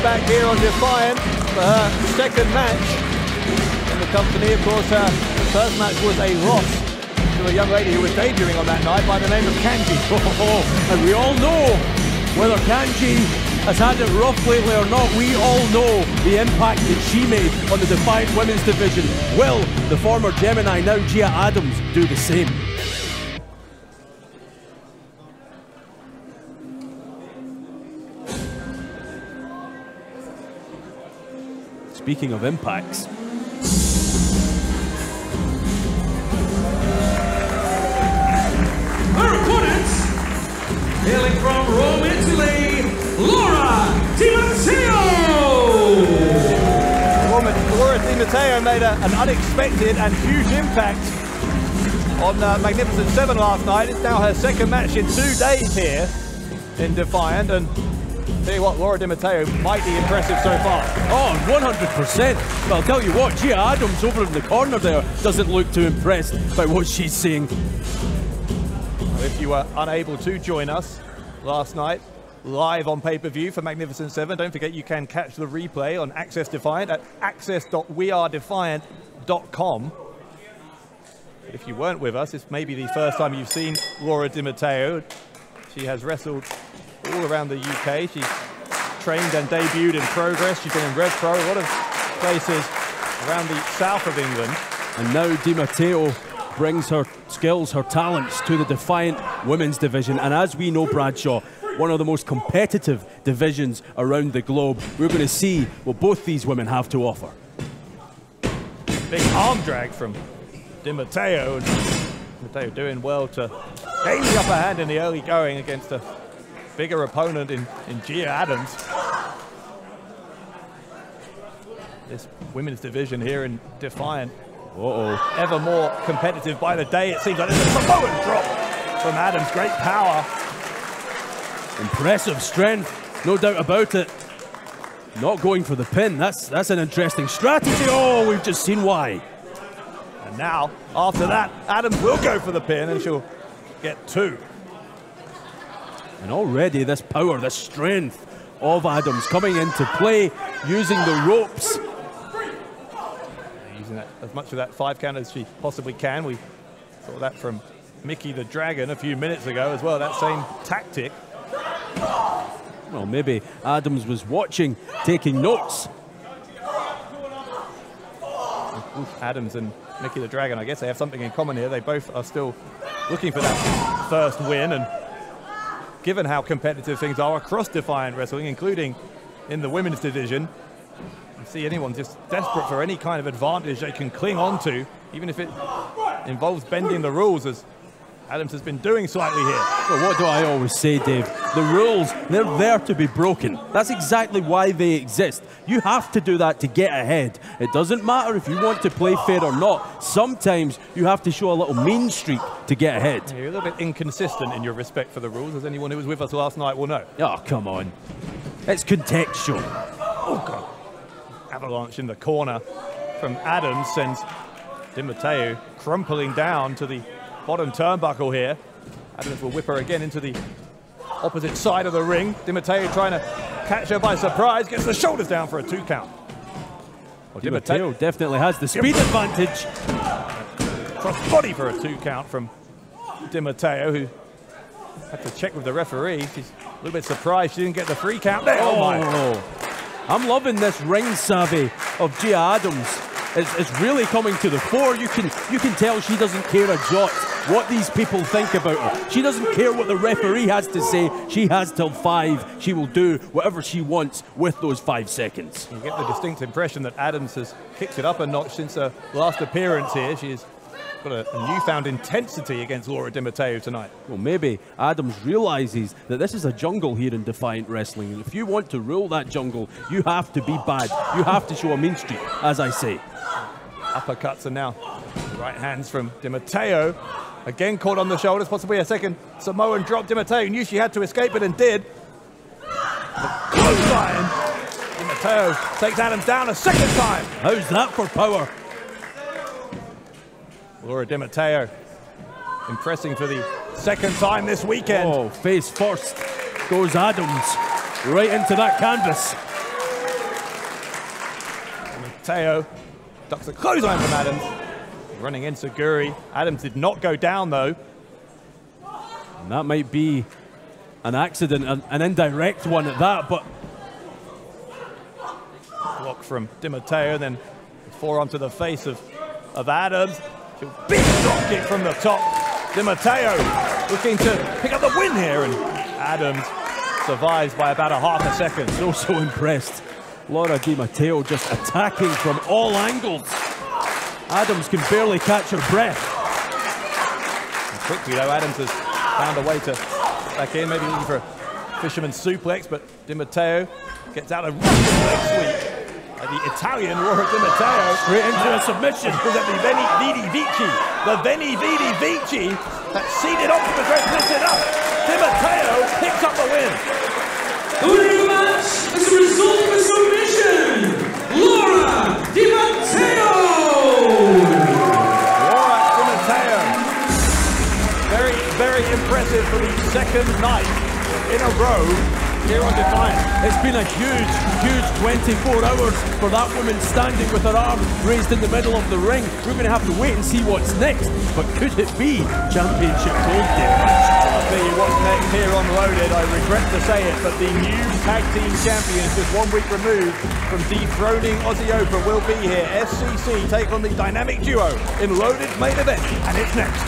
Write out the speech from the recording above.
Back here on Defiant for her second match in the company. Of course, her first match was a loss to a young lady who was debuting on that night by the name of Kanji. And we all know whether Kanji has had it rough lately or not. We all know the impact that she made on the Defiant women's division. Will the former Gemini, now Gia Adams, do the same? Speaking of impacts, her opponents, hailing from Rome, Italy, Laura Di Matteo! Laura Di Matteo made an unexpected and huge impact on Magnificent 7 last night. It's now her second match in 2 days here in Defiant, and tell you what, Laura Di Matteo, mighty impressive so far. Oh, 100%. But I'll tell you what, Gia Adams over in the corner there doesn't look too impressed by what she's seeing. If you were unable to join us last night, live on pay-per-view for Magnificent 7, don't forget you can catch the replay on Access Defiant at access.wearedefiant.com. If you weren't with us, it's maybe the first time you've seen Laura Di Matteo. She has wrestled all around the UK. She's trained and debuted in Progress. She's been in Red Pro, a lot of places around the south of England. And now Di Matteo brings her skills, her talents to the Defiant women's division. And as we know, Bradshaw, one of the most competitive divisions around the globe. We're going to see what both these women have to offer. Big arm drag from Di Matteo. Di Matteo doing well to gain the upper hand in the early going against a bigger opponent in Gia Adams. This women's division here in Defiant, ever more competitive by the day. It seems like there's a Samoan drop from Adams. Great power. Impressive strength, no doubt about it. Not going for the pin. That's an interesting strategy. Oh, we've just seen why. And now, after that, Adams will go for the pin and she'll get 2. And already this power, this strength of Adams coming into play, using the ropes. Using that, as much of that 5 count as she possibly can. We saw that from Mickey the Dragon a few minutes ago as well, that same tactic. Well, maybe Adams was watching, taking notes. Adams and Mickey the Dragon, I guess they have something in common here. They both are still looking for that first win, and given how competitive things are across Defiant Wrestling, including in the women's division, you see anyone just desperate for any kind of advantage they can cling on to, even if it involves bending the rules, as Adams has been doing slightly here. Well, what do I always say, Dave? The rules, they're there to be broken. That's exactly why they exist. You have to do that to get ahead. It doesn't matter if you want to play fair or not. Sometimes you have to show a little mean streak to get ahead. You're a little bit inconsistent in your respect for the rules, as anyone who was with us last night will know. Oh, come on. It's contextual. Oh, God. Avalanche in the corner from Adams sends Di Matteo crumpling down to the bottom turnbuckle here. Adams will whip her again into the opposite side of the ring. Di Matteo trying to catch her by surprise, gets the shoulders down for a 2 count. Well, Di Matteo definitely has the speed advantage. Cross body for a 2 count from Di Matteo, who had to check with the referee. She's a little bit surprised she didn't get the 3 count there. Oh my. I'm loving this ring savvy of Gia Adams. It's really coming to the fore. You can tell she doesn't care a jot what these people think about her. She doesn't care what the referee has to say. She has till 5. She will do whatever she wants with those 5 seconds. You get the distinct impression that Adams has kicked it up a notch since her last appearance here. She's got a newfound intensity against Laura Di Matteo tonight. Well, maybe Adams realizes that this is a jungle here in Defiant Wrestling. And if you want to rule that jungle, you have to be bad. You have to show a mean streak, as I say. Uppercuts are now right hands from Di Matteo. Again caught on the shoulders, possibly a second Samoan drop. Di Matteo knew she had to escape it and did. Clothesline. Di Matteo takes Adams down a second time. How's that for power? Laura Di Matteo impressing for the second time this weekend. Oh, face first goes Adams right into that canvas. Di Matteo ducks a clothesline from Adams. Running in Saguri. Adams did not go down though. And that might be an accident, an indirect one at that, but block from Di Matteo, then forearm to the face of Adams. Big drop kick from the top. Di Matteo looking to pick up the win here, and Adams survives by about a half a second. So impressed. Laura Di Matteo just attacking from all angles. Adams can barely catch her breath. And quickly though, Adams has found a way to back in, maybe looking for a fisherman's suplex, but Di Matteo gets out a Russian leg sweep. The Italian Laura Di Matteo straight into a submission. Was that the Veni Vidi Vici? The Veni Vidi Vici that seeded onto the dress, lifts it up. Di Matteo picks up the win. The winner of the match is a result of a submission, Laura Di Matteo. Laura Di Matteo, very, very impressive for the second night in a row here on Defiant. It's been a huge 24 hours for that woman standing with her arm raised in the middle of the ring. We're going to have to wait and see what's next. But could it be Championship Gold difference? I'll tell you what's next here on Loaded. I regret to say it, but the new tag team champions, just 1 week removed from dethroning Aussie Oprah, will be here. SCC take on the dynamic duo in Loaded's main event, and it's next.